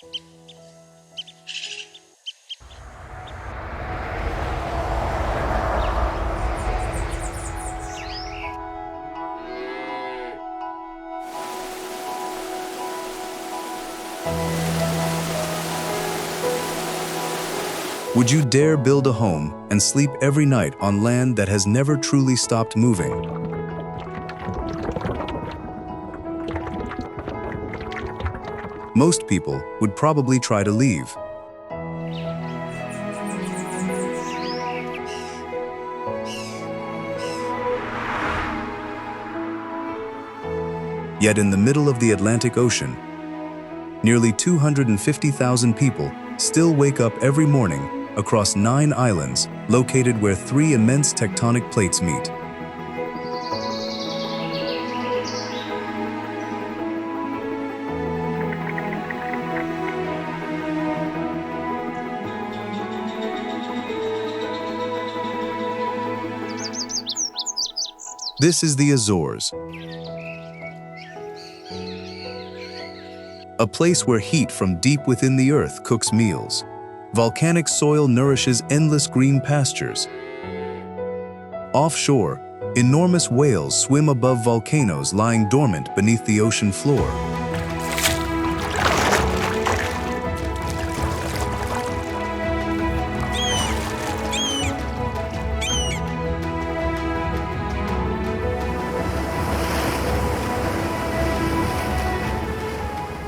Would you dare build a home and sleep every night on land that has never truly stopped moving? Most people would probably try to leave. Yet in the middle of the Atlantic Ocean, nearly 250,000 people still wake up every morning across 9 islands located where 3 immense tectonic plates meet. This is the Azores, a place where heat from deep within the earth cooks meals. Volcanic soil nourishes endless green pastures. Offshore, enormous whales swim above volcanoes lying dormant beneath the ocean floor.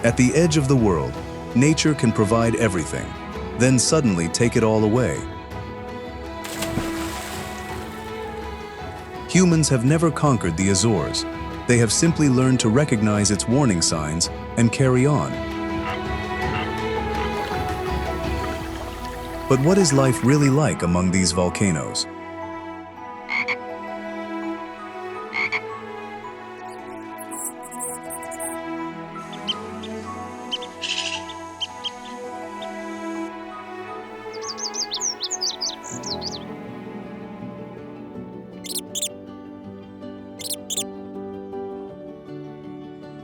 At the edge of the world, nature can provide everything, then suddenly take it all away. Humans have never conquered the Azores. They have simply learned to recognize its warning signs and carry on. But what is life really like among these volcanoes?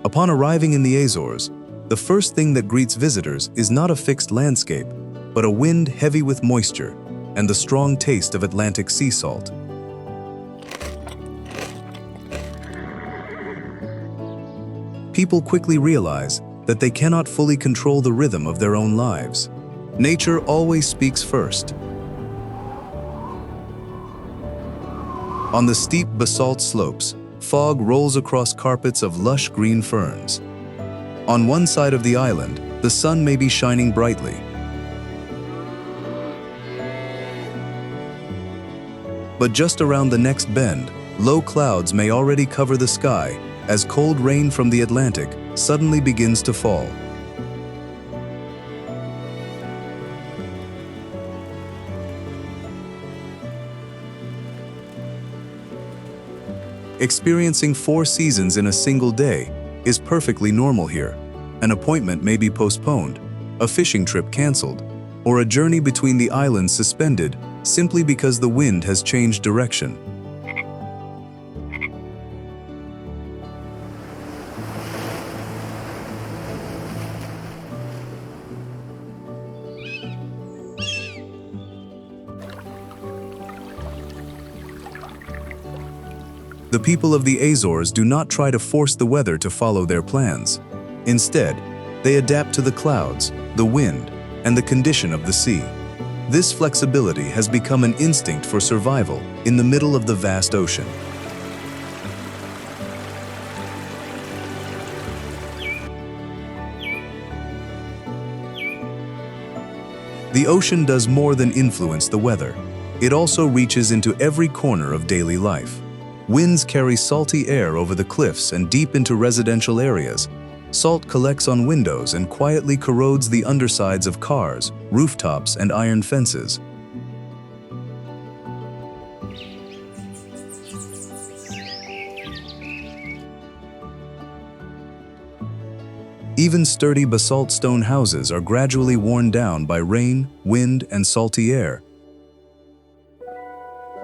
Upon arriving in the Azores, the first thing that greets visitors is not a fixed landscape, but a wind heavy with moisture and the strong taste of Atlantic sea salt. People quickly realize that they cannot fully control the rhythm of their own lives. Nature always speaks first. On the steep basalt slopes, fog rolls across carpets of lush green ferns. On one side of the island, the sun may be shining brightly. But just around the next bend, low clouds may already cover the sky as cold rain from the Atlantic suddenly begins to fall. Experiencing 4 seasons in a single day is perfectly normal here. An appointment may be postponed, a fishing trip canceled, or a journey between the islands suspended simply because the wind has changed direction. The people of the Azores do not try to force the weather to follow their plans. Instead, they adapt to the clouds, the wind, and the condition of the sea. This flexibility has become an instinct for survival in the middle of the vast ocean. The ocean does more than influence the weather. It also reaches into every corner of daily life. Winds carry salty air over the cliffs and deep into residential areas. Salt collects on windows and quietly corrodes the undersides of cars, rooftops, and iron fences. Even sturdy basalt stone houses are gradually worn down by rain, wind, and salty air.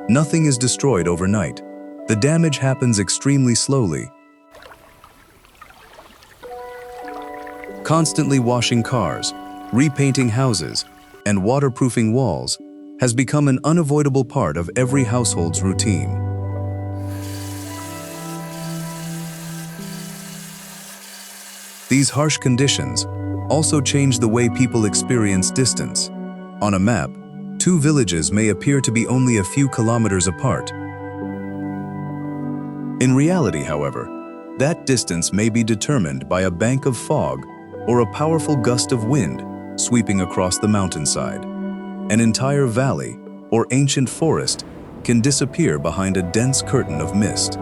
Nothing is destroyed overnight. The damage happens extremely slowly. Constantly washing cars, repainting houses, and waterproofing walls has become an unavoidable part of every household's routine. These harsh conditions also change the way people experience distance. On a map, two villages may appear to be only a few kilometers apart. In reality, however, that distance may be determined by a bank of fog or a powerful gust of wind sweeping across the mountainside. An entire valley or ancient forest can disappear behind a dense curtain of mist.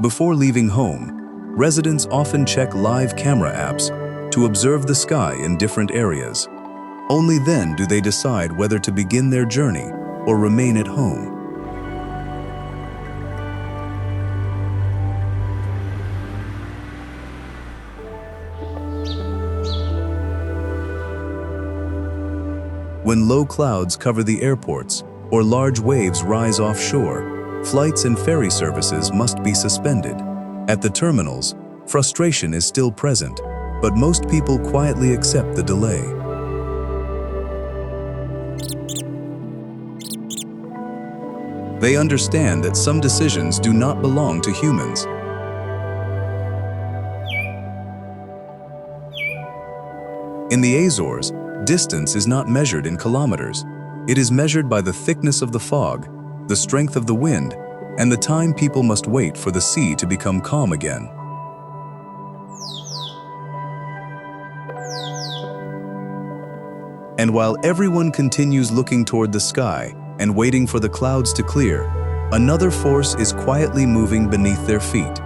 Before leaving home, residents often check live camera apps to observe the sky in different areas. Only then do they decide whether to begin their journey or remain at home. When low clouds cover the airports or large waves rise offshore, flights and ferry services must be suspended. At the terminals, frustration is still present, but most people quietly accept the delay. They understand that some decisions do not belong to humans. In the Azores, distance is not measured in kilometers. It is measured by the thickness of the fog, the strength of the wind, and the time people must wait for the sea to become calm again. And while everyone continues looking toward the sky and waiting for the clouds to clear, another force is quietly moving beneath their feet.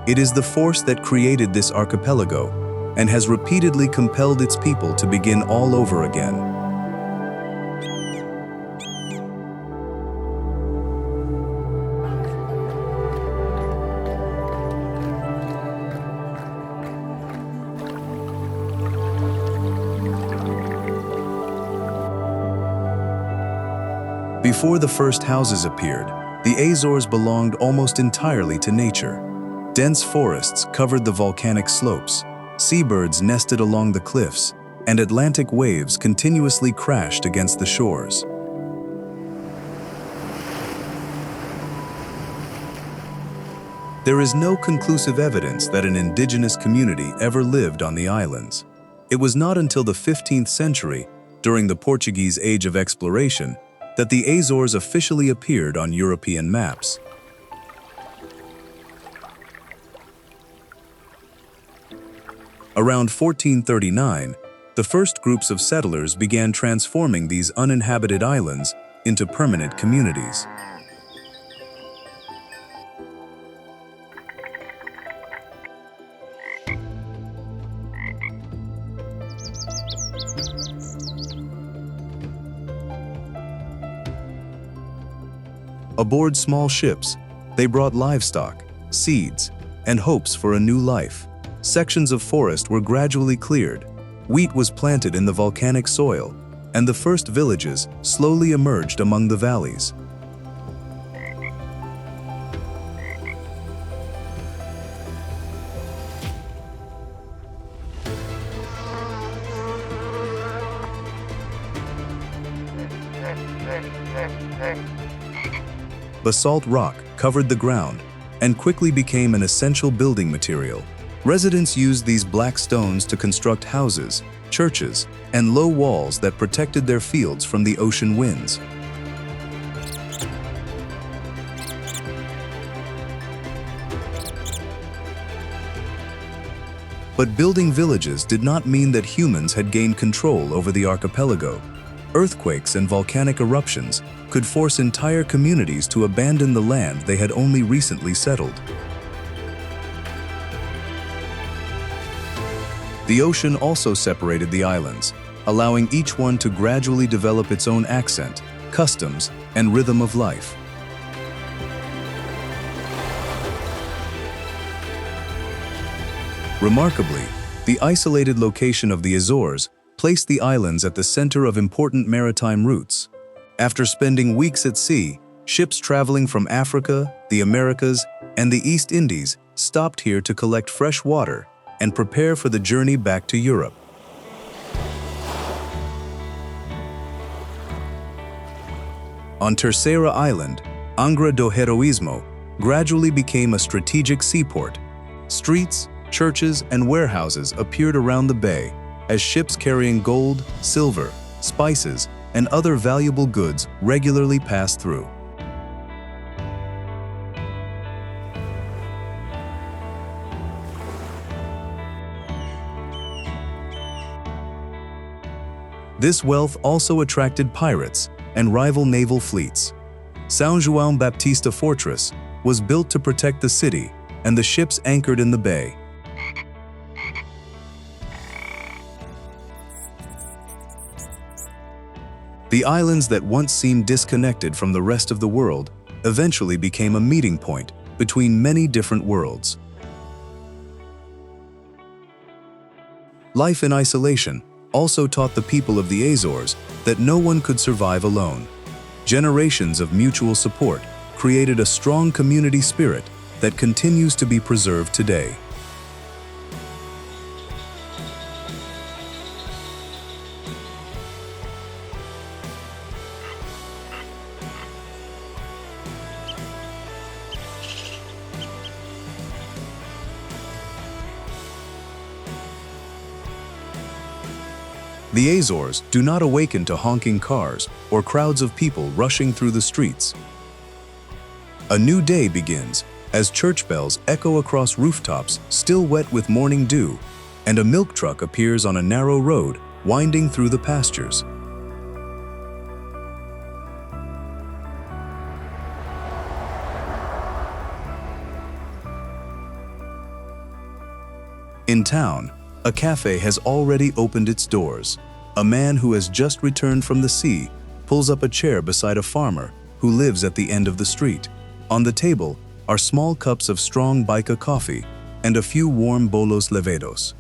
It is the force that created this archipelago and has repeatedly compelled its people to begin all over again. Before the first houses appeared, the Azores belonged almost entirely to nature. Dense forests covered the volcanic slopes, seabirds nested along the cliffs, and Atlantic waves continuously crashed against the shores. There is no conclusive evidence that an indigenous community ever lived on the islands. It was not until the 15th century, during the Portuguese Age of Exploration, that the Azores officially appeared on European maps. Around 1439, the first groups of settlers began transforming these uninhabited islands into permanent communities. Aboard small ships, they brought livestock, seeds, and hopes for a new life. Sections of forest were gradually cleared, wheat was planted in the volcanic soil, and the first villages slowly emerged among the valleys. Basalt rock covered the ground and quickly became an essential building material. Residents used these black stones to construct houses, churches, and low walls that protected their fields from the ocean winds. But building villages did not mean that humans had gained control over the archipelago. Earthquakes and volcanic eruptions could force entire communities to abandon the land they had only recently settled. The ocean also separated the islands, allowing each one to gradually develop its own accent, customs, and rhythm of life. Remarkably, the isolated location of the Azores placed the islands at the center of important maritime routes. After spending weeks at sea, ships traveling from Africa, the Americas, and the East Indies stopped here to collect fresh water and prepare for the journey back to Europe. On Terceira Island, Angra do Heroísmo gradually became a strategic seaport. Streets, churches, and warehouses appeared around the bay as ships carrying gold, silver, spices, and other valuable goods regularly passed through. This wealth also attracted pirates and rival naval fleets. São João Baptista Fortress was built to protect the city, and the ships anchored in the bay. The islands that once seemed disconnected from the rest of the world eventually became a meeting point between many different worlds. Life in isolation also taught the people of the Azores that no one could survive alone. Generations of mutual support created a strong community spirit that continues to be preserved today. The Azores do not awaken to honking cars or crowds of people rushing through the streets. A new day begins as church bells echo across rooftops still wet with morning dew, and a milk truck appears on a narrow road winding through the pastures. In town, a cafe has already opened its doors. A man who has just returned from the sea pulls up a chair beside a farmer who lives at the end of the street. On the table are small cups of strong Pico coffee and a few warm bolos levados.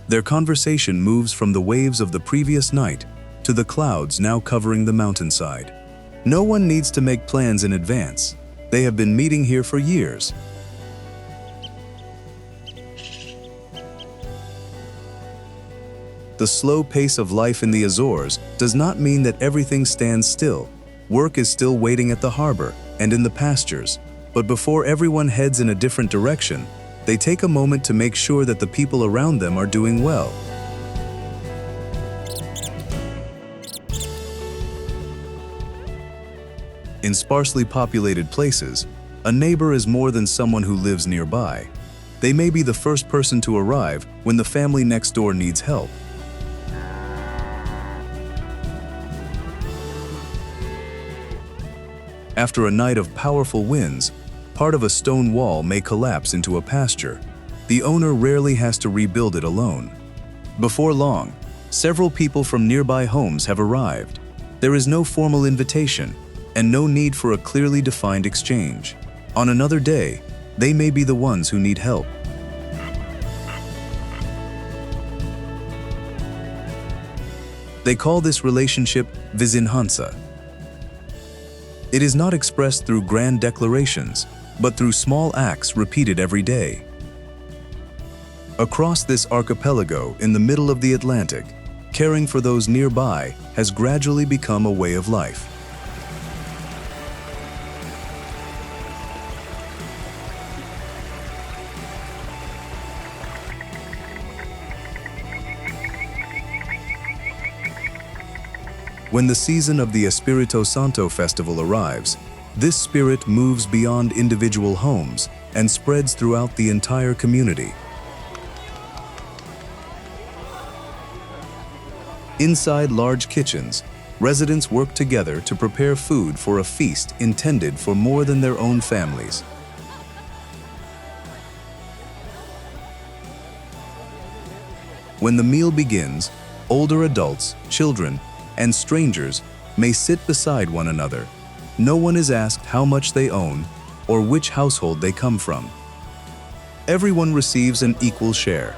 Their conversation moves from the waves of the previous night to the clouds now covering the mountainside. No one needs to make plans in advance. They have been meeting here for years. The slow pace of life in the Azores does not mean that everything stands still. Work is still waiting at the harbor and in the pastures. But before everyone heads in a different direction, they take a moment to make sure that the people around them are doing well. In sparsely populated places, a neighbor is more than someone who lives nearby. They may be the first person to arrive when the family next door needs help. After a night of powerful winds, part of a stone wall may collapse into a pasture. The owner rarely has to rebuild it alone. Before long, several people from nearby homes have arrived. There is no formal invitation and no need for a clearly defined exchange. On another day, they may be the ones who need help. They call this relationship vizinhança. It is not expressed through grand declarations, but through small acts repeated every day. Across this archipelago in the middle of the Atlantic, caring for those nearby has gradually become a way of life. When the season of the Espírito Santo festival arrives, this spirit moves beyond individual homes and spreads throughout the entire community. Inside large kitchens, residents work together to prepare food for a feast intended for more than their own families. When the meal begins, older adults, children, and strangers may sit beside one another. No one is asked how much they own or which household they come from. Everyone receives an equal share.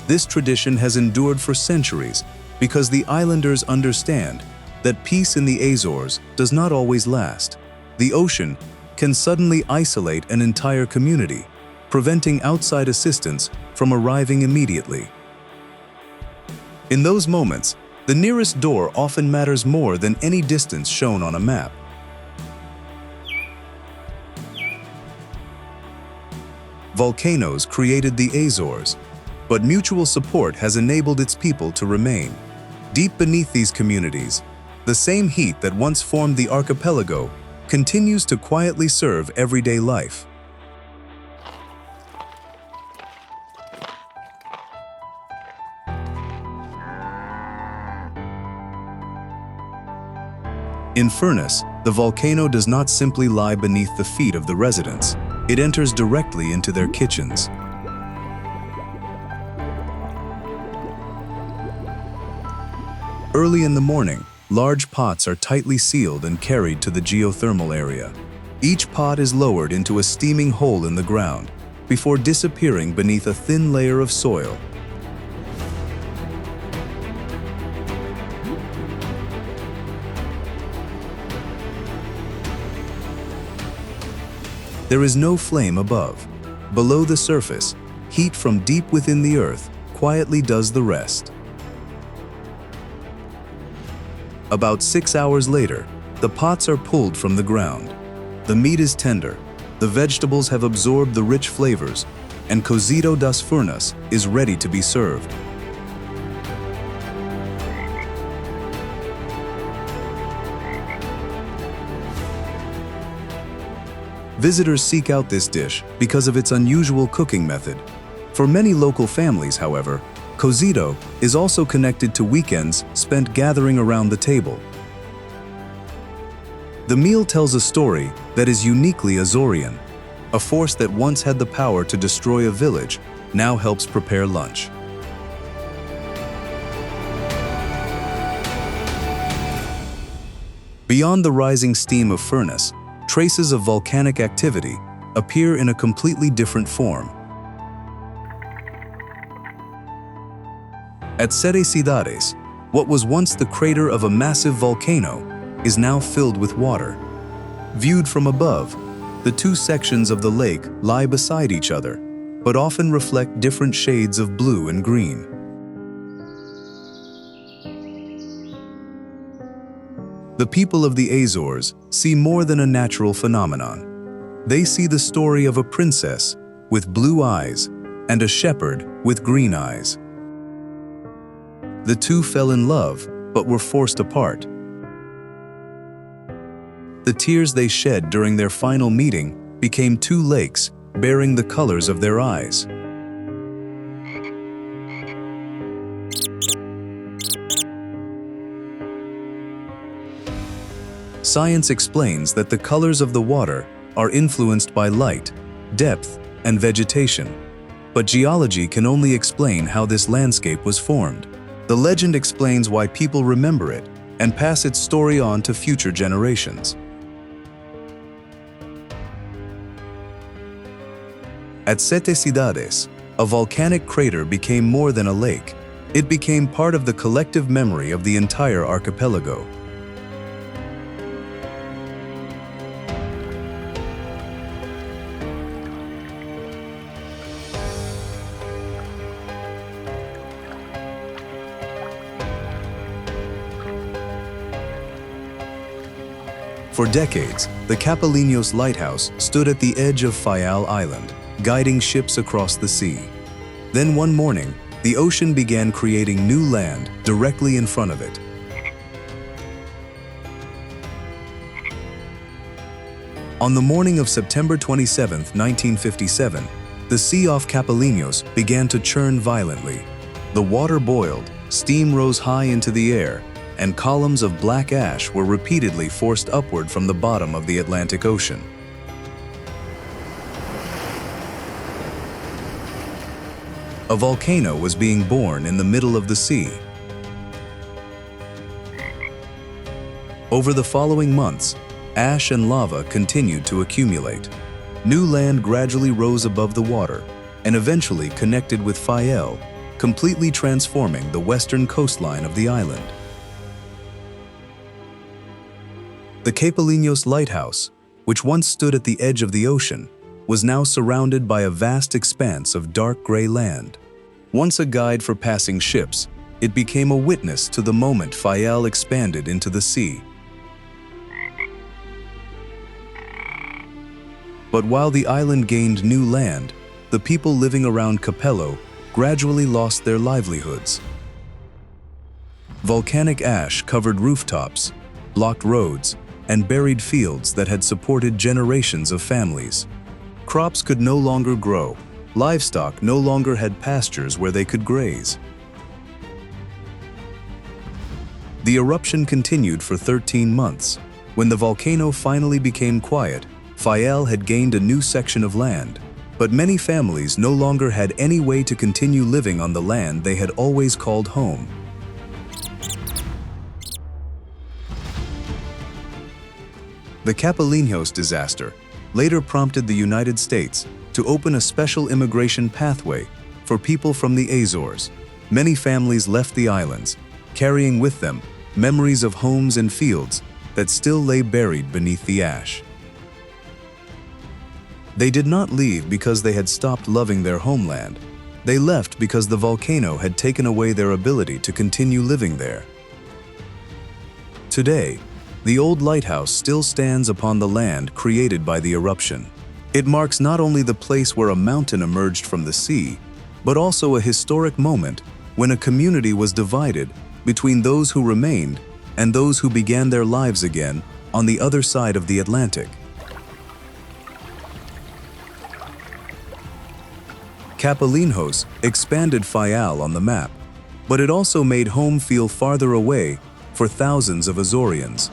This tradition has endured for centuries because the islanders understand that peace in the Azores does not always last. The ocean can suddenly isolate an entire community, preventing outside assistance from arriving immediately. In those moments, the nearest door often matters more than any distance shown on a map. Volcanoes created the Azores, but mutual support has enabled its people to remain. Deep beneath these communities, the same heat that once formed the archipelago continues to quietly serve everyday life. In Furnace, the volcano does not simply lie beneath the feet of the residents. It enters directly into their kitchens. Early in the morning, large pots are tightly sealed and carried to the geothermal area. Each pot is lowered into a steaming hole in the ground before disappearing beneath a thin layer of soil. There is no flame above. Below the surface, heat from deep within the earth quietly does the rest. About 6 hours later, the pots are pulled from the ground. The meat is tender, the vegetables have absorbed the rich flavors, and Cozido das Furnas is ready to be served. Visitors seek out this dish because of its unusual cooking method. For many local families, however, Cozido is also connected to weekends spent gathering around the table. The meal tells a story that is uniquely Azorean. A force that once had the power to destroy a village now helps prepare lunch. Beyond the rising steam of furnace, traces of volcanic activity appear in a completely different form. At Sete Cidades, what was once the crater of a massive volcano is now filled with water. Viewed from above, the two sections of the lake lie beside each other, but often reflect different shades of blue and green. The people of the Azores see more than a natural phenomenon. They see the story of a princess with blue eyes and a shepherd with green eyes. The two fell in love, but were forced apart. The tears they shed during their final meeting became two lakes bearing the colors of their eyes. Science explains that the colors of the water are influenced by light, depth, and vegetation. But geology can only explain how this landscape was formed. The legend explains why people remember it and pass its story on to future generations. At Sete Cidades, a volcanic crater became more than a lake. It became part of the collective memory of the entire archipelago. For decades, the Capelinos lighthouse stood at the edge of Fayal Island, guiding ships across the sea. Then one morning, the ocean began creating new land directly in front of it. On the morning of September 27, 1957, the sea off Capelinos began to churn violently. The water boiled, steam rose high into the air, and columns of black ash were repeatedly forced upward from the bottom of the Atlantic Ocean. A volcano was being born in the middle of the sea. Over the following months, ash and lava continued to accumulate. New land gradually rose above the water and eventually connected with Fayal, completely transforming the western coastline of the island. The Capelinos lighthouse, which once stood at the edge of the ocean, was now surrounded by a vast expanse of dark gray land. Once a guide for passing ships, it became a witness to the moment Fayal expanded into the sea. But while the island gained new land, the people living around Capello gradually lost their livelihoods. Volcanic ash covered rooftops, blocked roads, and buried fields that had supported generations of families. Crops could no longer grow. Livestock no longer had pastures where they could graze. The eruption continued for 13 months. When the volcano finally became quiet, Fayal had gained a new section of land, but many families no longer had any way to continue living on the land they had always called home. The Capelinos disaster later prompted the United States to open a special immigration pathway for people from the Azores. Many families left the islands, carrying with them memories of homes and fields that still lay buried beneath the ash. They did not leave because they had stopped loving their homeland. They left because the volcano had taken away their ability to continue living there. Today, the old lighthouse still stands upon the land created by the eruption. It marks not only the place where a mountain emerged from the sea, but also a historic moment when a community was divided between those who remained and those who began their lives again on the other side of the Atlantic. Capelinos expanded Fayal on the map, but it also made home feel farther away for thousands of Azoreans.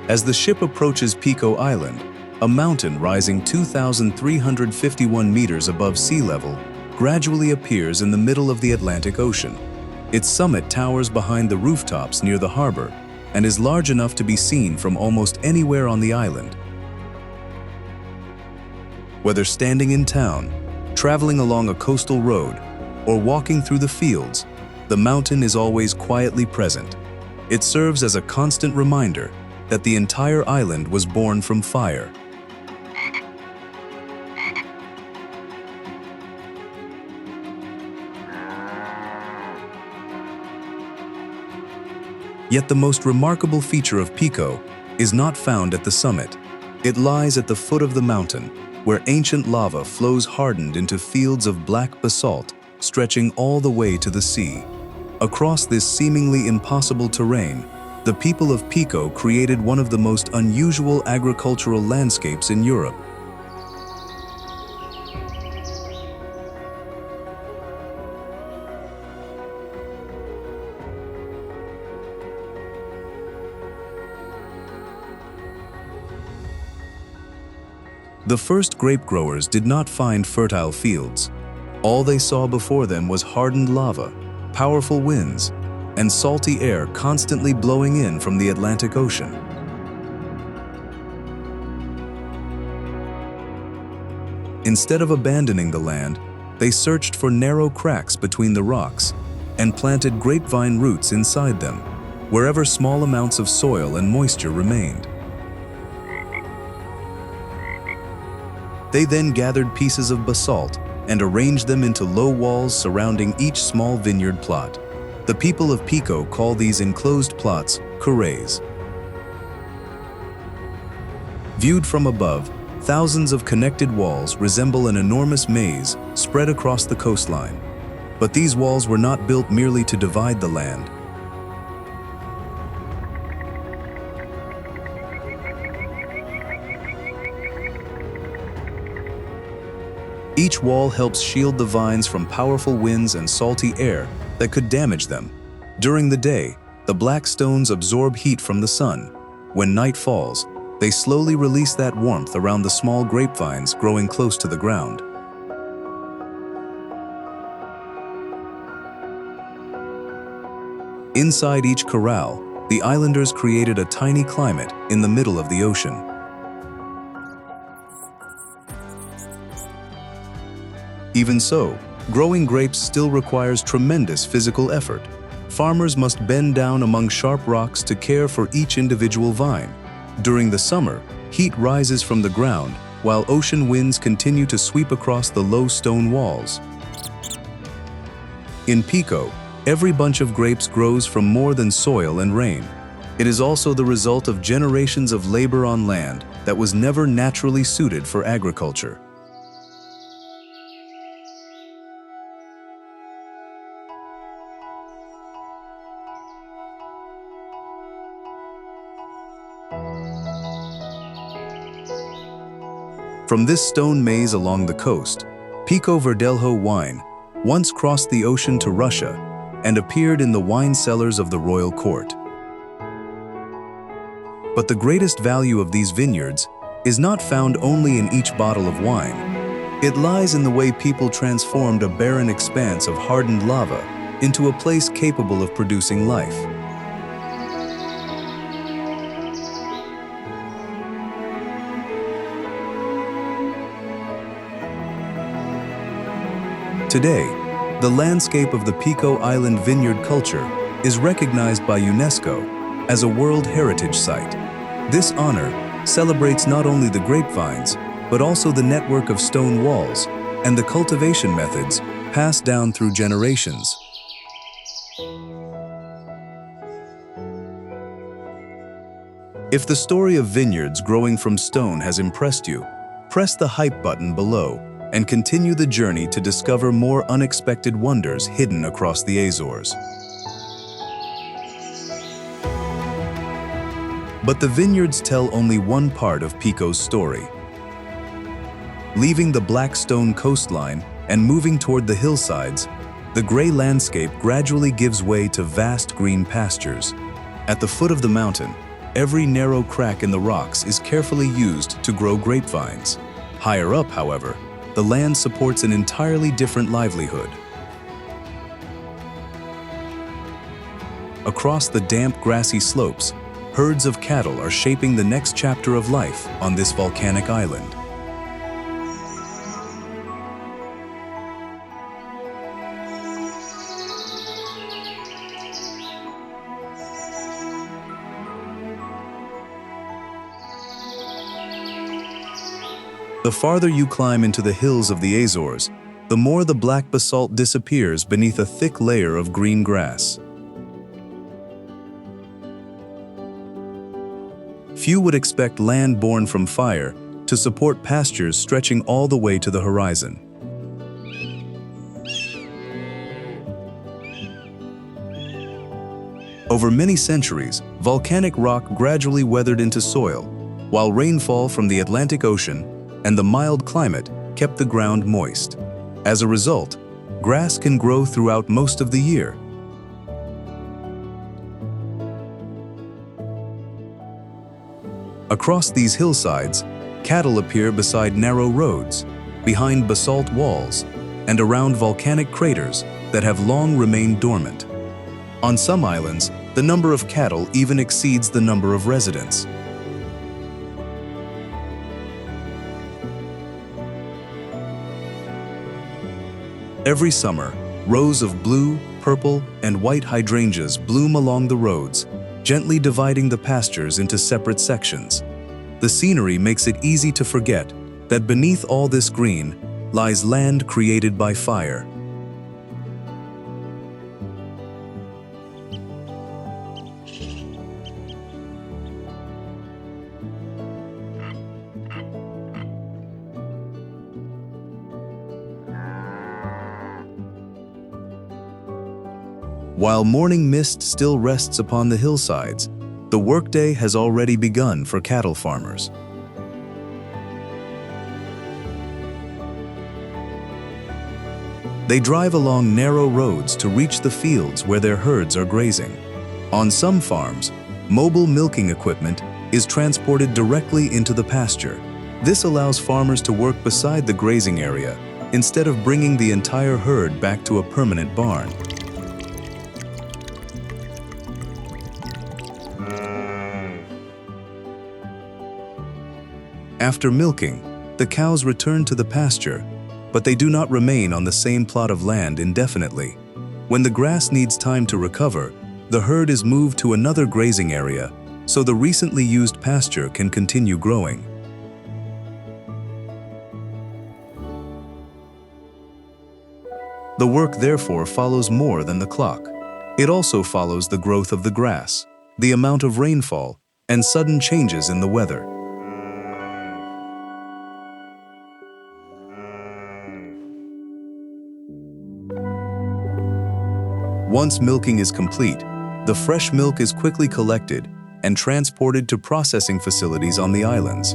As the ship approaches Pico Island, a mountain rising 2,351 meters above sea level gradually appears in the middle of the Atlantic Ocean. Its summit towers behind the rooftops near the harbor and is large enough to be seen from almost anywhere on the island. Whether standing in town, traveling along a coastal road, or walking through the fields, the mountain is always quietly present. It serves as a constant reminder that the entire island was born from fire. Yet the most remarkable feature of Pico is not found at the summit. It lies at the foot of the mountain, where ancient lava flows hardened into fields of black basalt, stretching all the way to the sea. Across this seemingly impossible terrain, the people of Pico created one of the most unusual agricultural landscapes in Europe. The first grape growers did not find fertile fields. All they saw before them was hardened lava, powerful winds, and salty air constantly blowing in from the Atlantic Ocean. Instead of abandoning the land, they searched for narrow cracks between the rocks and planted grapevine roots inside them, wherever small amounts of soil and moisture remained. They then gathered pieces of basalt and arranged them into low walls surrounding each small vineyard plot. The people of Pico call these enclosed plots curays. Viewed from above, thousands of connected walls resemble an enormous maze spread across the coastline. But these walls were not built merely to divide the land. Each wall helps shield the vines from powerful winds and salty air that could damage them. During the day, the black stones absorb heat from the sun. When night falls, they slowly release that warmth around the small grapevines growing close to the ground. Inside each corral, the islanders created a tiny climate in the middle of the ocean. Even so, growing grapes still requires tremendous physical effort. Farmers must bend down among sharp rocks to care for each individual vine. During the summer, heat rises from the ground, while ocean winds continue to sweep across the low stone walls. In Pico, every bunch of grapes grows from more than soil and rain. It is also the result of generations of labor on land that was never naturally suited for agriculture. From this stone maze along the coast, Pico Verdelho wine once crossed the ocean to Russia and appeared in the wine cellars of the royal court. But the greatest value of these vineyards is not found only in each bottle of wine. It lies in the way people transformed a barren expanse of hardened lava into a place capable of producing life. Today, the landscape of the Pico Island vineyard culture is recognized by UNESCO as a World Heritage Site. This honor celebrates not only the grapevines, but also the network of stone walls and the cultivation methods passed down through generations. If the story of vineyards growing from stone has impressed you, press the hype button below and continue the journey to discover more unexpected wonders hidden across the Azores. But the vineyards tell only one part of Pico's story. Leaving the black stone coastline and moving toward the hillsides, the gray landscape gradually gives way to vast green pastures. At the foot of the mountain, every narrow crack in the rocks is carefully used to grow grapevines. Higher up, however, the land supports an entirely different livelihood. Across the damp, grassy slopes, herds of cattle are shaping the next chapter of life on this volcanic island. The farther you climb into the hills of the Azores, the more the black basalt disappears beneath a thick layer of green grass. Few would expect land born from fire to support pastures stretching all the way to the horizon. Over many centuries, volcanic rock gradually weathered into soil, while rainfall from the Atlantic Ocean and the mild climate kept the ground moist. As a result, grass can grow throughout most of the year. Across these hillsides, cattle appear beside narrow roads, behind basalt walls, and around volcanic craters that have long remained dormant. On some islands, the number of cattle even exceeds the number of residents. Every summer, rows of blue, purple, and white hydrangeas bloom along the roads, gently dividing the pastures into separate sections. The scenery makes it easy to forget that beneath all this green lies land created by fire. While morning mist still rests upon the hillsides, the workday has already begun for cattle farmers. They drive along narrow roads to reach the fields where their herds are grazing. On some farms, mobile milking equipment is transported directly into the pasture. This allows farmers to work beside the grazing area instead of bringing the entire herd back to a permanent barn. After milking, the cows return to the pasture, but they do not remain on the same plot of land indefinitely. When the grass needs time to recover, the herd is moved to another grazing area so the recently used pasture can continue growing. The work therefore follows more than the clock. It also follows the growth of the grass, the amount of rainfall, and sudden changes in the weather. Once milking is complete, the fresh milk is quickly collected and transported to processing facilities on the islands.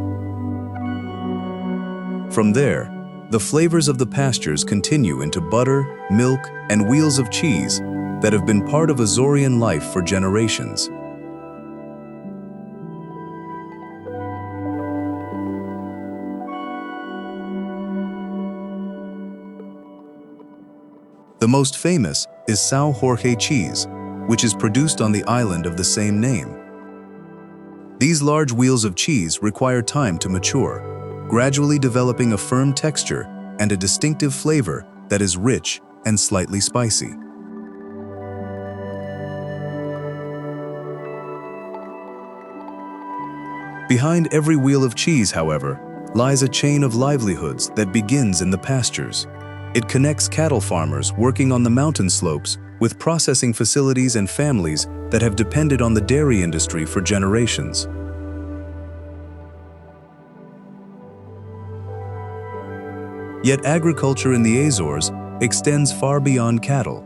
From there, the flavors of the pastures continue into butter, milk, and wheels of cheese that have been part of Azorean life for generations. The most famous is São Jorge cheese, which is produced on the island of the same name. These large wheels of cheese require time to mature, gradually developing a firm texture and a distinctive flavor that is rich and slightly spicy. Behind every wheel of cheese, however, lies a chain of livelihoods that begins in the pastures. It connects cattle farmers working on the mountain slopes with processing facilities and families that have depended on the dairy industry for generations. Yet agriculture in the Azores extends far beyond cattle.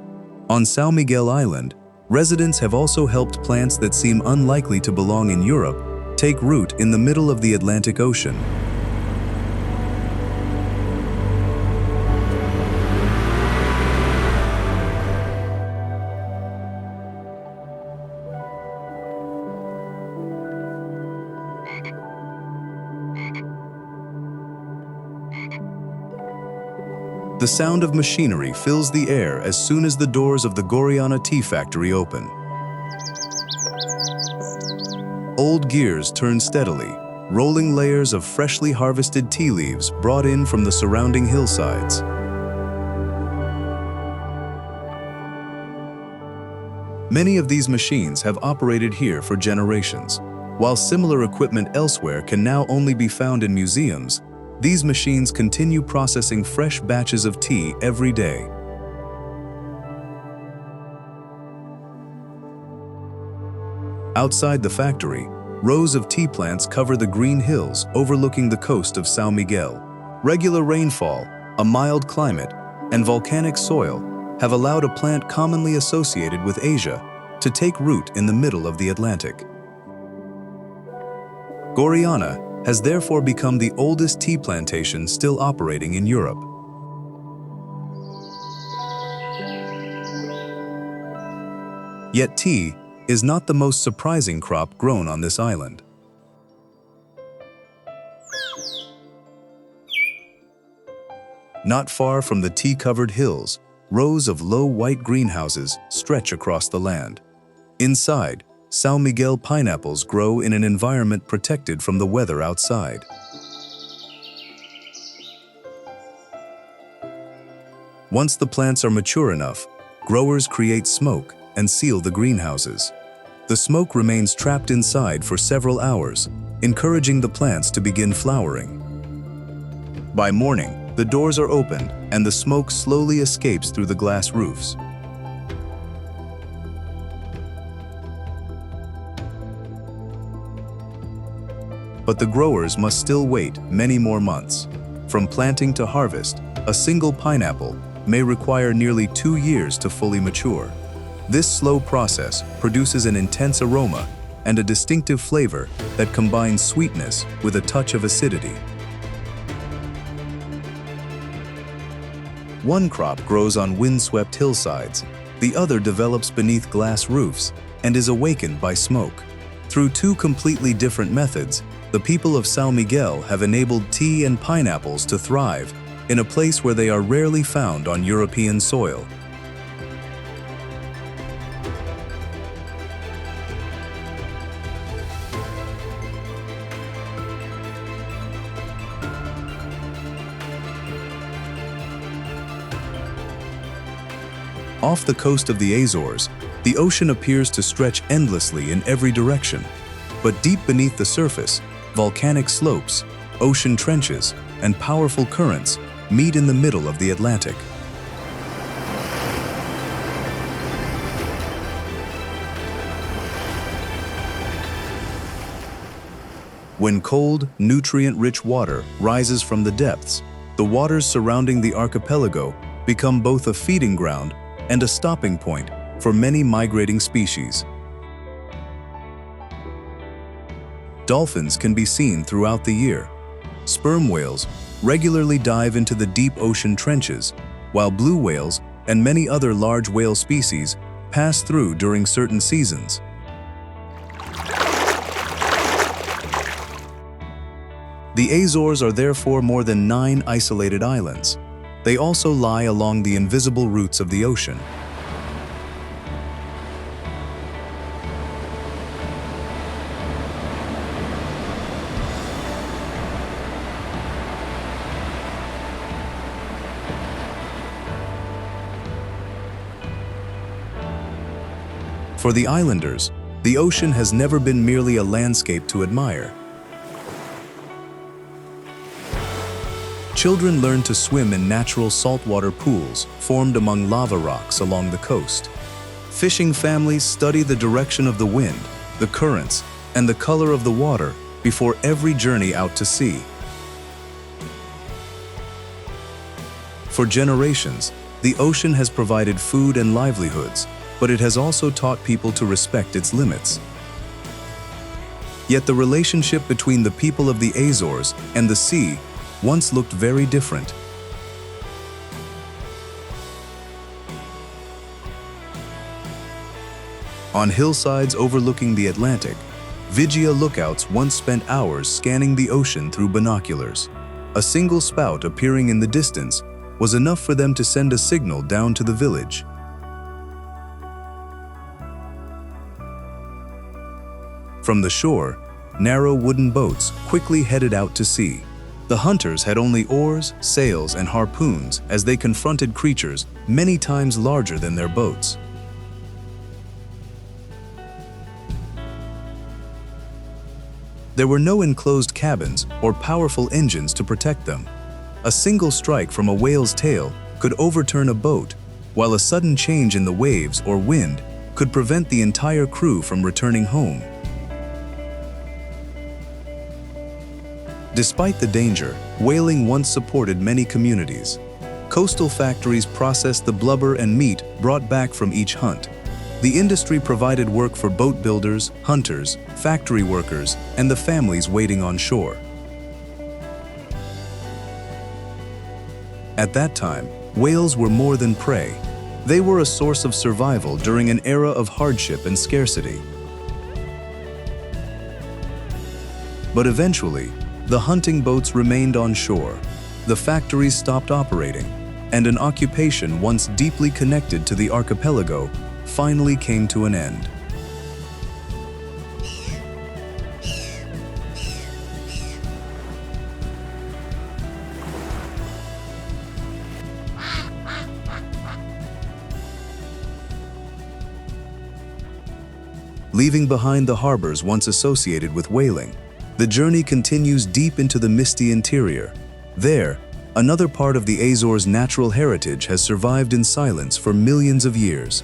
On São Miguel Island, residents have also helped plants that seem unlikely to belong in Europe take root in the middle of the Atlantic Ocean. The sound of machinery fills the air as soon as the doors of the Guariana tea factory open. Old gears turn steadily, rolling layers of freshly harvested tea leaves brought in from the surrounding hillsides. Many of these machines have operated here for generations. While similar equipment elsewhere can now only be found in museums, these machines continue processing fresh batches of tea every day. Outside the factory, rows of tea plants cover the green hills overlooking the coast of São Miguel. Regular rainfall, a mild climate, and volcanic soil have allowed a plant commonly associated with Asia to take root in the middle of the Atlantic. Guariana has therefore become the oldest tea plantation still operating in Europe. Yet tea is not the most surprising crop grown on this island. Not far from the tea-covered hills, rows of low white greenhouses stretch across the land. Inside, São Miguel pineapples grow in an environment protected from the weather outside. Once the plants are mature enough, growers create smoke and seal the greenhouses. The smoke remains trapped inside for several hours, encouraging the plants to begin flowering. By morning, the doors are opened and the smoke slowly escapes through the glass roofs. But the growers must still wait many more months. From planting to harvest, a single pineapple may require nearly 2 years to fully mature. This slow process produces an intense aroma and a distinctive flavor that combines sweetness with a touch of acidity. One crop grows on windswept hillsides, the other develops beneath glass roofs and is awakened by smoke. Through two completely different methods, the people of São Miguel have enabled tea and pineapples to thrive in a place where they are rarely found on European soil. Off the coast of the Azores, the ocean appears to stretch endlessly in every direction. But deep beneath the surface, volcanic slopes, ocean trenches, and powerful currents meet in the middle of the Atlantic. When cold, nutrient-rich water rises from the depths, the waters surrounding the archipelago become both a feeding ground and a stopping point for many migrating species. Dolphins can be seen throughout the year. Sperm whales regularly dive into the deep ocean trenches, while blue whales and many other large whale species pass through during certain seasons. The Azores are therefore more than 9 isolated islands. They also lie along the invisible roots of the ocean. For the islanders, the ocean has never been merely a landscape to admire. Children learn to swim in natural saltwater pools formed among lava rocks along the coast. Fishing families study the direction of the wind, the currents, and the color of the water before every journey out to sea. For generations, the ocean has provided food and livelihoods, but it has also taught people to respect its limits. Yet the relationship between the people of the Azores and the sea once looked very different. On hillsides overlooking the Atlantic, Vigia lookouts once spent hours scanning the ocean through binoculars. A single spout appearing in the distance was enough for them to send a signal down to the village. From the shore, narrow wooden boats quickly headed out to sea. The hunters had only oars, sails, and harpoons as they confronted creatures many times larger than their boats. There were no enclosed cabins or powerful engines to protect them. A single strike from a whale's tail could overturn a boat, while a sudden change in the waves or wind could prevent the entire crew from returning home. Despite the danger, whaling once supported many communities. Coastal factories processed the blubber and meat brought back from each hunt. The industry provided work for boat builders, hunters, factory workers, and the families waiting on shore. At that time, whales were more than prey. They were a source of survival during an era of hardship and scarcity. But eventually, the hunting boats remained on shore, the factories stopped operating, and an occupation once deeply connected to the archipelago finally came to an end. Leaving behind the harbors once associated with whaling, the journey continues deep into the misty interior. There, another part of the Azores' natural heritage has survived in silence for millions of years.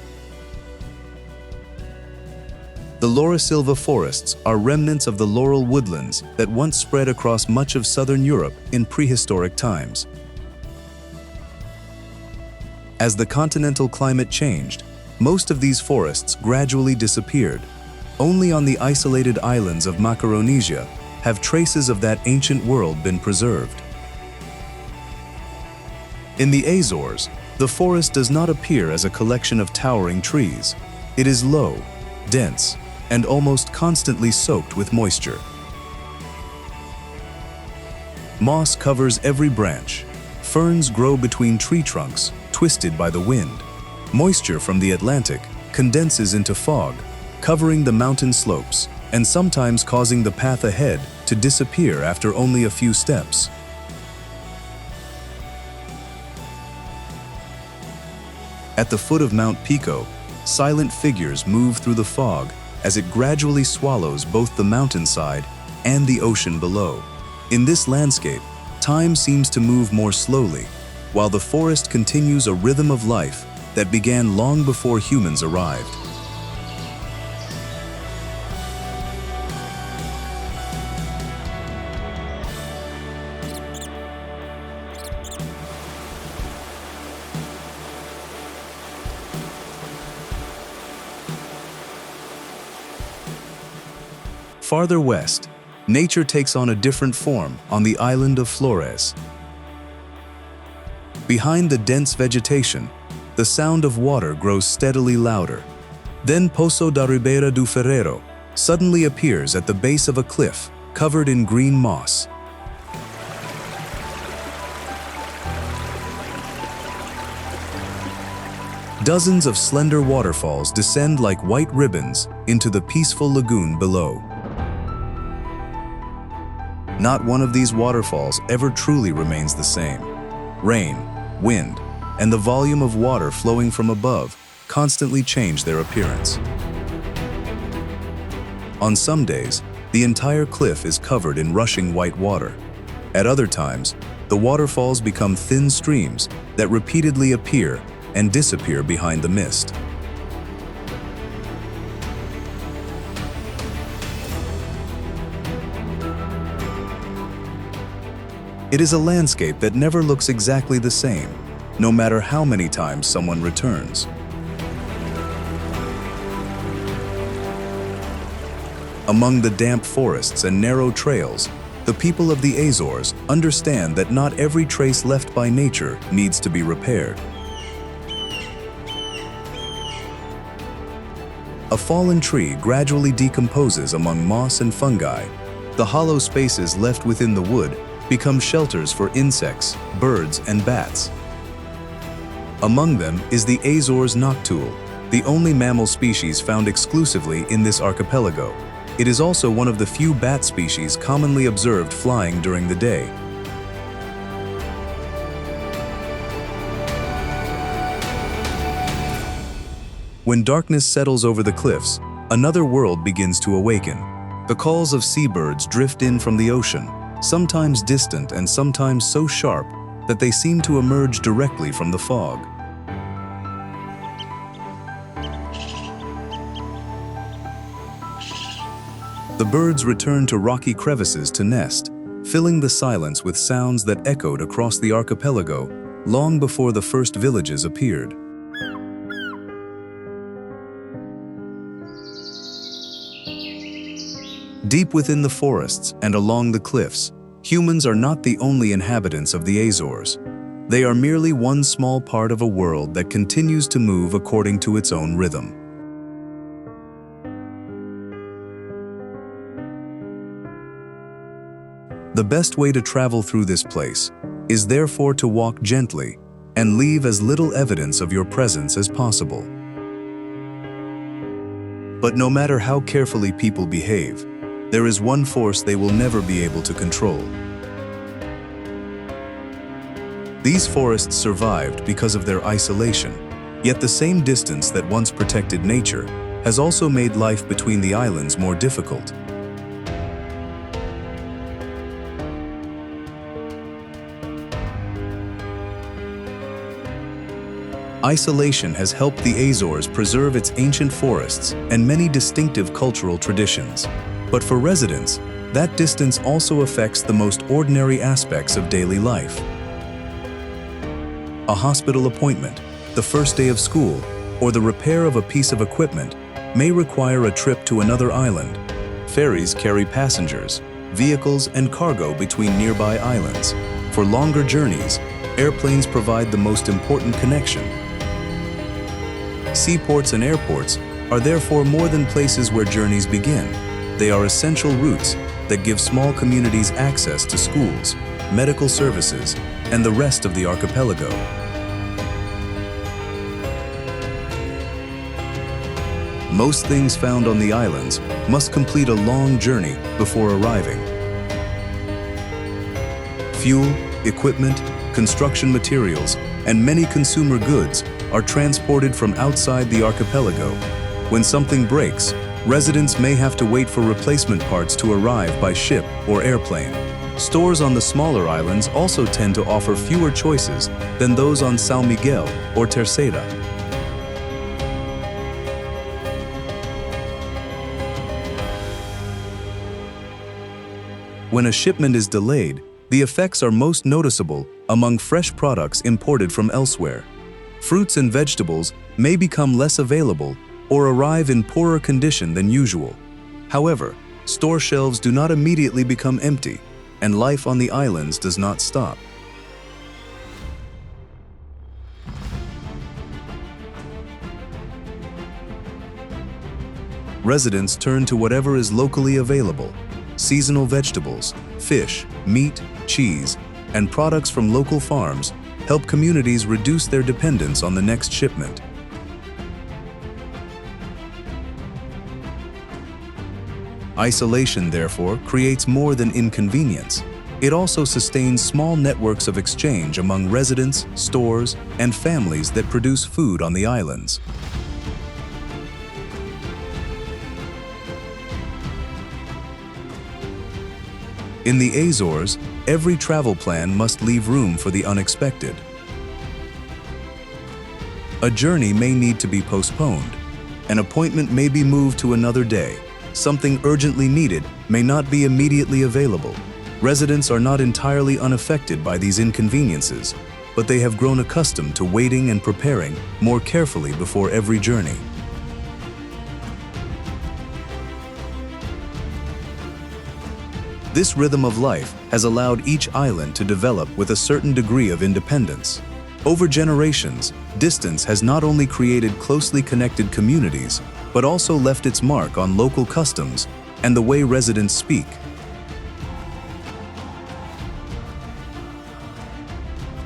The Laurisilva forests are remnants of the laurel woodlands that once spread across much of southern Europe in prehistoric times. As the continental climate changed, most of these forests gradually disappeared. Only on the isolated islands of Macaronesia have traces of that ancient world been preserved. In the Azores, the forest does not appear as a collection of towering trees. It is low, dense, and almost constantly soaked with moisture. Moss covers every branch. Ferns grow between tree trunks, twisted by the wind. Moisture from the Atlantic condenses into fog, covering the mountain slopes and sometimes causing the path ahead to disappear after only a few steps. At the foot of Mount Pico, silent figures move through the fog as it gradually swallows both the mountainside and the ocean below. In this landscape, time seems to move more slowly, while the forest continues a rhythm of life that began long before humans arrived. Farther west, nature takes on a different form on the island of Flores. Behind the dense vegetation, the sound of water grows steadily louder. Then Poço da Ribeira do Ferreiro suddenly appears at the base of a cliff covered in green moss. Dozens of slender waterfalls descend like white ribbons into the peaceful lagoon below. Not one of these waterfalls ever truly remains the same. Rain, wind, and the volume of water flowing from above constantly change their appearance. On some days, the entire cliff is covered in rushing white water. At other times, the waterfalls become thin streams that repeatedly appear and disappear behind the mist. It is a landscape that never looks exactly the same, no matter how many times someone returns. Among the damp forests and narrow trails, the people of the Azores understand that not every trace left by nature needs to be repaired. A fallen tree gradually decomposes among moss and fungi. The hollow spaces left within the wood become shelters for insects, birds, and bats. Among them is the Azores noctule, the only mammal species found exclusively in this archipelago. It is also one of the few bat species commonly observed flying during the day. When darkness settles over the cliffs, another world begins to awaken. The calls of seabirds drift in from the ocean, sometimes distant and sometimes so sharp that they seem to emerge directly from the fog. The birds return to rocky crevices to nest, filling the silence with sounds that echoed across the archipelago long before the first villages appeared. Deep within the forests and along the cliffs, humans are not the only inhabitants of the Azores. They are merely one small part of a world that continues to move according to its own rhythm. The best way to travel through this place is therefore to walk gently and leave as little evidence of your presence as possible. But no matter how carefully people behave, there is one force they will never be able to control. These forests survived because of their isolation, yet the same distance that once protected nature has also made life between the islands more difficult. Isolation has helped the Azores preserve its ancient forests and many distinctive cultural traditions. But for residents, that distance also affects the most ordinary aspects of daily life. A hospital appointment, the first day of school, or the repair of a piece of equipment may require a trip to another island. Ferries carry passengers, vehicles, and cargo between nearby islands. For longer journeys, airplanes provide the most important connection. Seaports and airports are therefore more than places where journeys begin. They are essential routes that give small communities access to schools, medical services, and the rest of the archipelago. Most things found on the islands must complete a long journey before arriving. Fuel, equipment, construction materials, and many consumer goods are transported from outside the archipelago. When something breaks, residents may have to wait for replacement parts to arrive by ship or airplane. Stores on the smaller islands also tend to offer fewer choices than those on São Miguel or Terceira. When a shipment is delayed, the effects are most noticeable among fresh products imported from elsewhere. Fruits and vegetables may become less available or arrive in poorer condition than usual. However, store shelves do not immediately become empty, and life on the islands does not stop. Residents turn to whatever is locally available. Seasonal vegetables, fish, meat, cheese, and products from local farms help communities reduce their dependence on the next shipment. Isolation, therefore, creates more than inconvenience. It also sustains small networks of exchange among residents, stores, and families that produce food on the islands. In the Azores, every travel plan must leave room for the unexpected. A journey may need to be postponed. An appointment may be moved to another day. Something urgently needed may not be immediately available. Residents are not entirely unaffected by these inconveniences, but they have grown accustomed to waiting and preparing more carefully before every journey. This rhythm of life has allowed each island to develop with a certain degree of independence. Over generations, distance has not only created closely connected communities, but also left its mark on local customs and the way residents speak.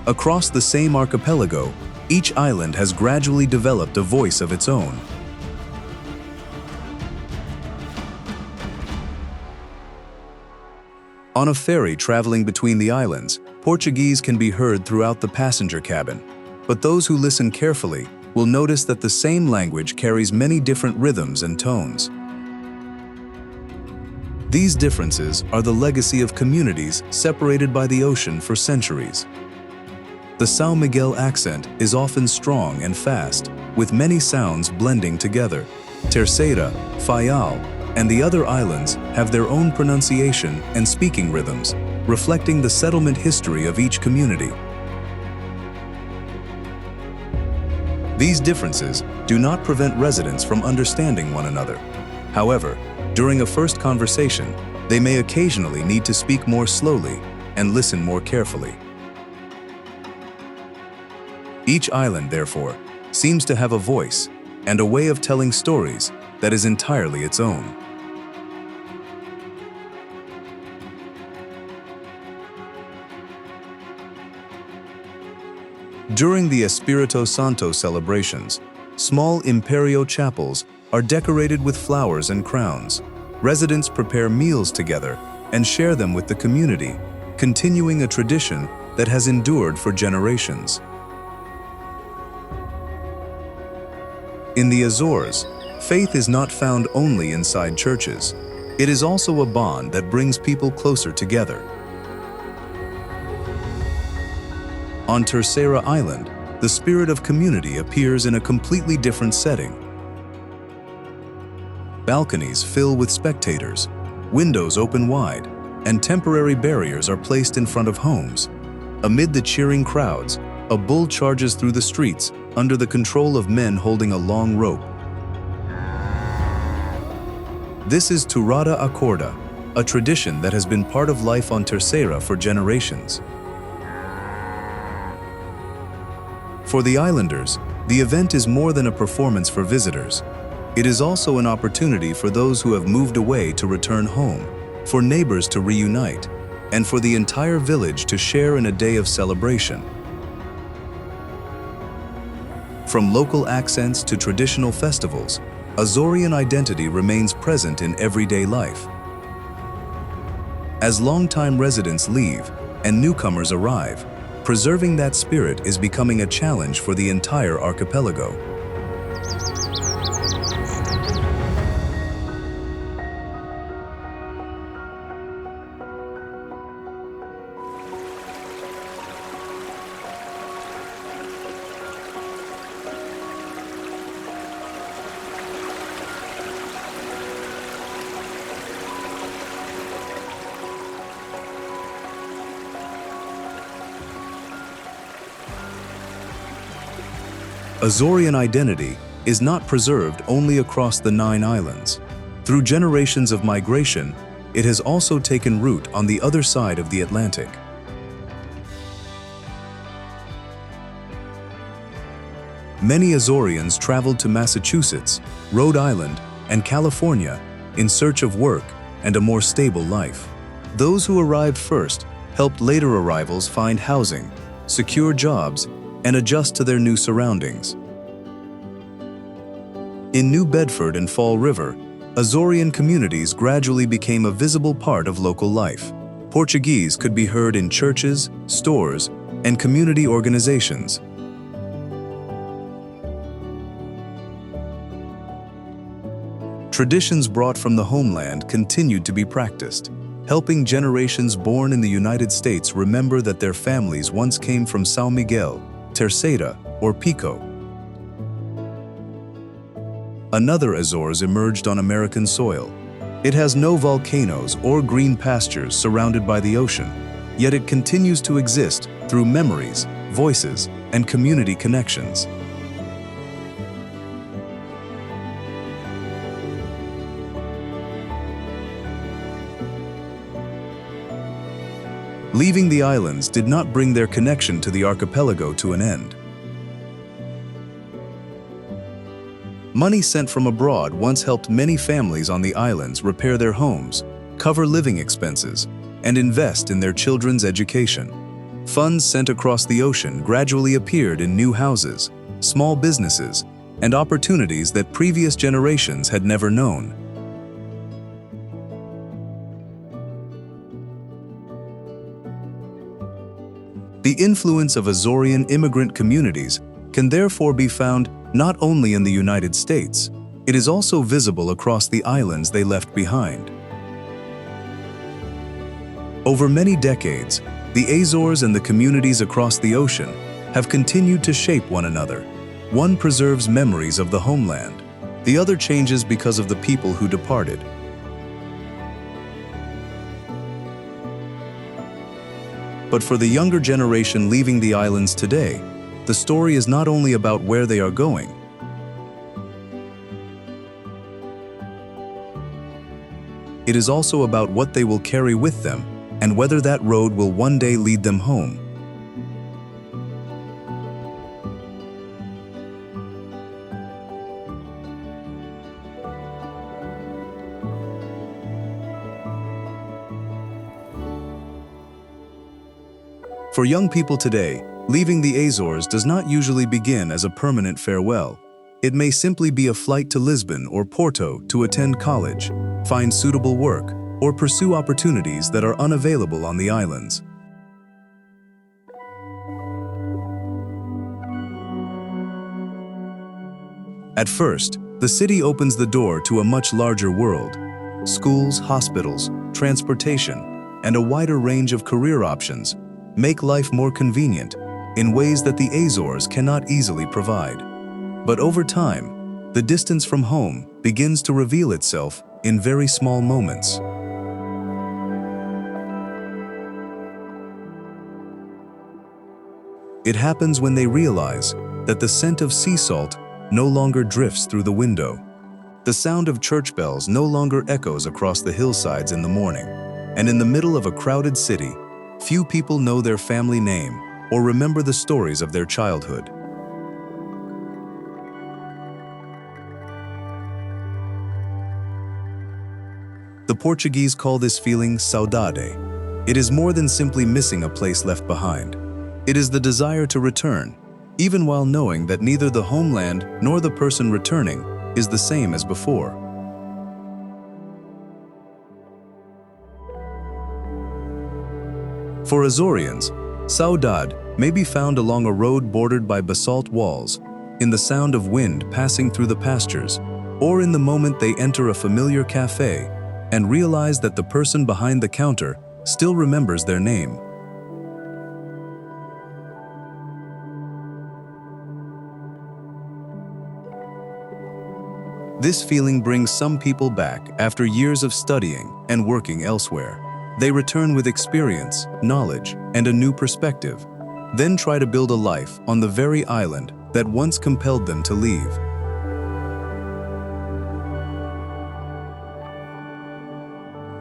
Across the same archipelago, each island has gradually developed a voice of its own. On a ferry traveling between the islands, Portuguese can be heard throughout the passenger cabin, but those who listen carefully will notice that the same language carries many different rhythms and tones. These differences are the legacy of communities separated by the ocean for centuries. The São Miguel accent is often strong and fast, with many sounds blending together. Terceira, Faial, and the other islands have their own pronunciation and speaking rhythms, reflecting the settlement history of each community. These differences do not prevent residents from understanding one another. However, during a first conversation, they may occasionally need to speak more slowly and listen more carefully. Each island, therefore, seems to have a voice and a way of telling stories that is entirely its own. During the Espírito Santo celebrations, small Imperio chapels are decorated with flowers and crowns. Residents prepare meals together and share them with the community, continuing a tradition that has endured for generations. In the Azores, faith is not found only inside churches. It is also a bond that brings people closer together. On Terceira Island, the spirit of community appears in a completely different setting. Balconies fill with spectators, windows open wide, and temporary barriers are placed in front of homes. Amid the cheering crowds, a bull charges through the streets under the control of men holding a long rope. This is Tourada à Corda, a tradition that has been part of life on Terceira for generations. For the islanders, the event is more than a performance for visitors. It is also an opportunity for those who have moved away to return home, for neighbors to reunite, and for the entire village to share in a day of celebration. From local accents to traditional festivals, Azorean identity remains present in everyday life. As longtime residents leave and newcomers arrive, preserving that spirit is becoming a challenge for the entire archipelago. Azorean identity is not preserved only across the 9 islands. Through generations of migration, it has also taken root on the other side of the Atlantic. Many Azoreans traveled to Massachusetts, Rhode Island, and California in search of work and a more stable life. Those who arrived first helped later arrivals find housing, secure jobs, and adjust to their new surroundings. In New Bedford and Fall River, Azorean communities gradually became a visible part of local life. Portuguese could be heard in churches, stores, and community organizations. Traditions brought from the homeland continued to be practiced, helping generations born in the United States remember that their families once came from São Miguel, Terceira, or Pico. Another Azores emerged on American soil. It has no volcanoes or green pastures surrounded by the ocean, yet it continues to exist through memories, voices, and community connections. Leaving the islands did not bring their connection to the archipelago to an end. Money sent from abroad once helped many families on the islands repair their homes, cover living expenses, and invest in their children's education. Funds sent across the ocean gradually appeared in new houses, small businesses, and opportunities that previous generations had never known. The influence of Azorean immigrant communities can therefore be found not only in the United States, it is also visible across the islands they left behind. Over many decades, the Azores and the communities across the ocean have continued to shape one another. One preserves memories of the homeland, the other changes because of the people who departed. But for the younger generation leaving the islands today, the story is not only about where they are going. It is also about what they will carry with them and whether that road will one day lead them home. For young people today, leaving the Azores does not usually begin as a permanent farewell. It may simply be a flight to Lisbon or Porto to attend college, find suitable work, or pursue opportunities that are unavailable on the islands. At first, the city opens the door to a much larger world. Schools, hospitals, transportation, and a wider range of career options make life more convenient in ways that the Azores cannot easily provide. But over time, the distance from home begins to reveal itself in very small moments. It happens when they realize that the scent of sea salt no longer drifts through the window. The sound of church bells no longer echoes across the hillsides in the morning, and in the middle of a crowded city, few people know their family name or remember the stories of their childhood. The Portuguese call this feeling saudade. It is more than simply missing a place left behind. It is the desire to return, even while knowing that neither the homeland nor the person returning is the same as before. For Azoreans, saudade may be found along a road bordered by basalt walls, in the sound of wind passing through the pastures, or in the moment they enter a familiar cafe and realize that the person behind the counter still remembers their name. This feeling brings some people back after years of studying and working elsewhere. They return with experience, knowledge, and a new perspective, then try to build a life on the very island that once compelled them to leave.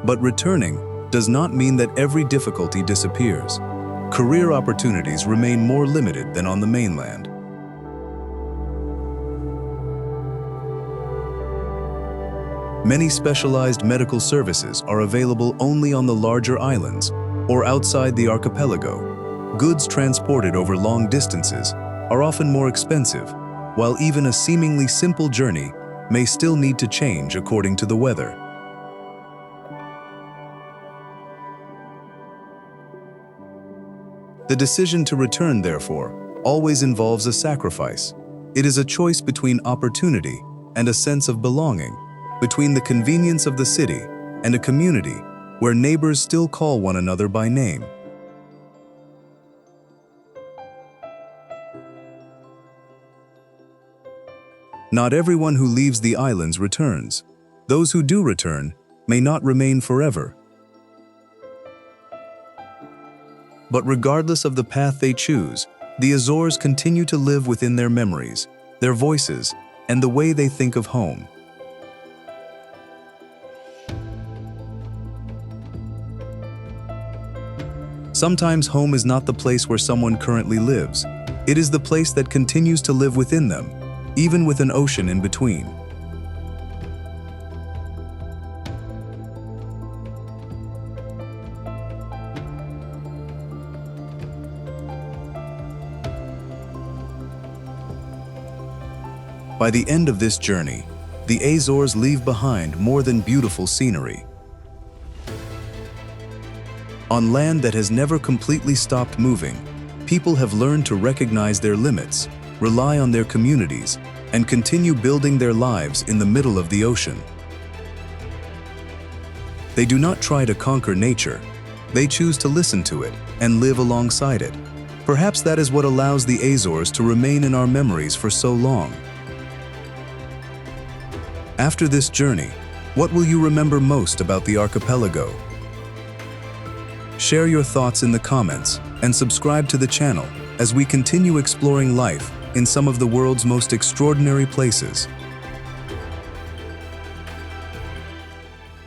But returning does not mean that every difficulty disappears. Career opportunities remain more limited than on the mainland. Many specialized medical services are available only on the larger islands or outside the archipelago. Goods transported over long distances are often more expensive, while even a seemingly simple journey may still need to change according to the weather. The decision to return, therefore, always involves a sacrifice. It is a choice between opportunity and a sense of belonging, between the convenience of the city and a community where neighbors still call one another by name. Not everyone who leaves the islands returns. Those who do return may not remain forever. But regardless of the path they choose, the Azores continue to live within their memories, their voices, and the way they think of home. Sometimes home is not the place where someone currently lives. It is the place that continues to live within them, even with an ocean in between. By the end of this journey, the Azores leave behind more than beautiful scenery. On land that has never completely stopped moving, people have learned to recognize their limits, rely on their communities, and continue building their lives in the middle of the ocean. They do not try to conquer nature. They choose to listen to it and live alongside it. Perhaps that is what allows the Azores to remain in our memories for so long. After this journey, what will you remember most about the archipelago? Share your thoughts in the comments and subscribe to the channel as we continue exploring life in some of the world's most extraordinary places.